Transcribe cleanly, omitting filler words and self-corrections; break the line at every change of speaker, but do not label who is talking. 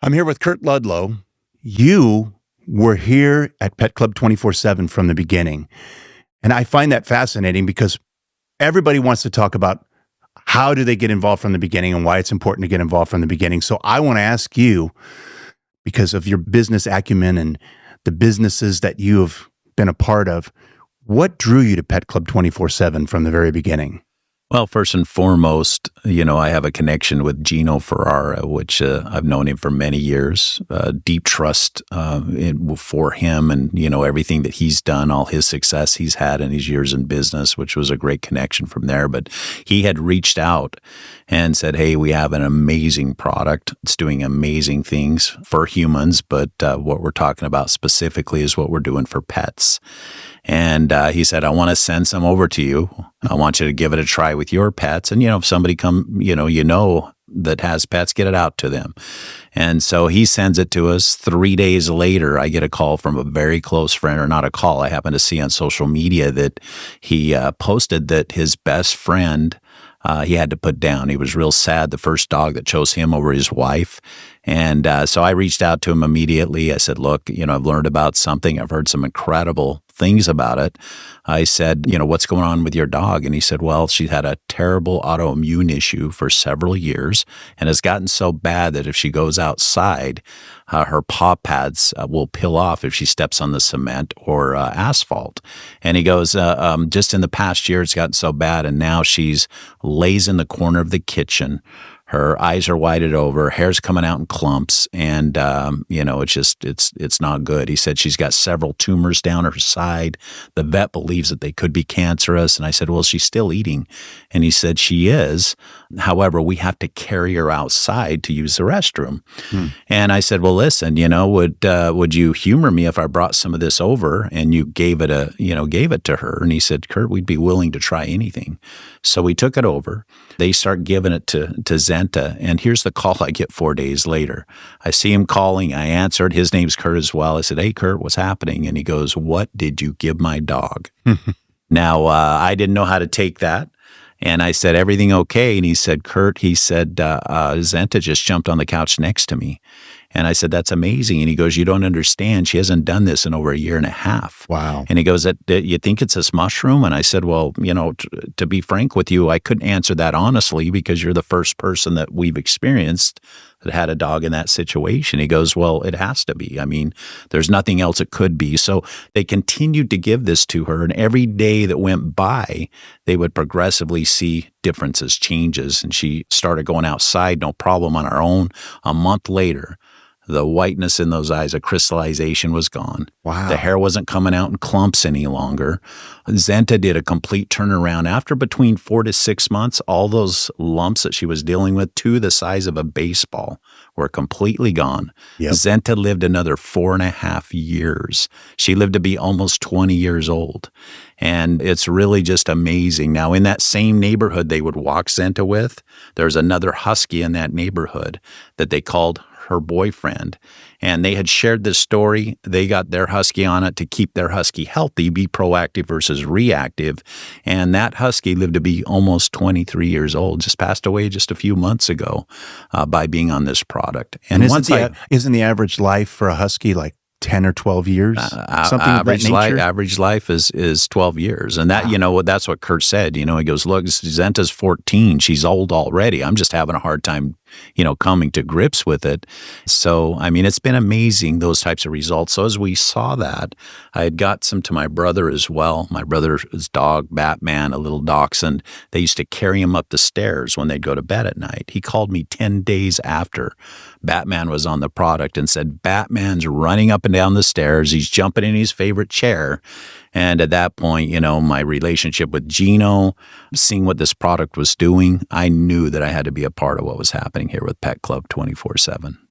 I'm here with Kurt Ludlow. You were here at Pet Club 24/7 from the beginning. And I find that fascinating because everybody wants to talk about how do they get involved from the beginning and why it's important to get involved from the beginning. So I want to ask you, because of your business acumen and the businesses that you have been a part of, what drew you to Pet Club 24/7 from the very beginning?
Well, first and foremost, I have a connection with Gino Ferrara, which I've known him for many years. Deep trust for him and, everything that he's done, all his success he's had in his years in business, which was a great connection from there. But he had reached out and said, hey, we have an amazing product. It's doing amazing things for humans, but what we're talking about specifically is what we're doing for pets. And he said, I want to send some over to you. I want you to give it a try with your pets. And, if somebody that has pets, get it out to them. And so he sends it to us. 3 days later, I get a call from a very close friend, or not a call. I happen to see on social media that he posted that his best friend he had to put down. He was real sad, the first dog that chose him over his wife. And so I reached out to him immediately. I said, look, I've learned about something. I've heard some incredible things about it. I said, what's going on with your dog? And he said, well, she had a terrible autoimmune issue for several years and has gotten so bad that if she goes outside, her paw pads will peel off if she steps on the cement or asphalt. And he goes, just in the past year, it's gotten so bad. And now she's lays in the corner of the kitchen. Her eyes are whited over, hair's coming out in clumps, and it's not good. He said she's got several tumors down her side. The vet believes that they could be cancerous. And I said, well, she's still eating. And he said she is. However, we have to carry her outside to use the restroom. And I said, well, listen, would you humor me if I brought some of this over and you gave it to her? And he said, Kurt, we'd be willing to try anything. So we took it over. They start giving it to Zenta. And here's the call I get 4 days later. I see him calling. I answered. His name's Kurt as well. I said, hey, Kurt, what's happening? And he goes, what did you give my dog? Now, I didn't know how to take that. And I said, everything okay? And he said, Kurt, Zenta just jumped on the couch next to me. And I said, that's amazing. And he goes, you don't understand. She hasn't done this in over a year and a half.
Wow.
And he goes, you think it's this mushroom? And I said, well, to be frank with you, I couldn't answer that honestly because you're the first person that we've experienced that had a dog in that situation. He goes, well, it has to be. I mean, there's nothing else it could be. So they continued to give this to her. And every day that went by, they would progressively see differences, changes. And she started going outside, no problem on her own. A month later, the whiteness in those eyes, the crystallization was gone.
Wow.
The hair wasn't coming out in clumps any longer. Zenta did a complete turnaround. After between 4 to 6 months, all those lumps that she was dealing with, to the size of a baseball, were completely gone.
Yep.
Zenta lived another 4.5 years. She lived to be almost 20 years old. And it's really just amazing. Now, in that same neighborhood they would walk Zenta with, there's another husky in that neighborhood that they called her boyfriend. And they had shared this story. They got their husky on it to keep their husky healthy, be proactive versus reactive. And that husky lived to be almost 23 years old, just passed away just a few months ago by being on this product. And
isn't the average life for a husky like 10 or 12 years? Something
average
of that nature?
Average life is 12 years. And that, that's what Kurt said. He goes, look, Zenta's 14. She's old already. I'm just having a hard time, coming to grips with it. So, I mean, it's been amazing, those types of results. So as we saw that, I had got some to my brother as well. My brother's dog, Batman, a little dachshund, they used to carry him up the stairs when they'd go to bed at night. He called me 10 days after Batman was on the product and said, Batman's running up and down the stairs. He's jumping in his favorite chair. And at that point, my relationship with Gino, seeing what this product was doing, I knew that I had to be a part of what was happening here with Pet Club 24/7.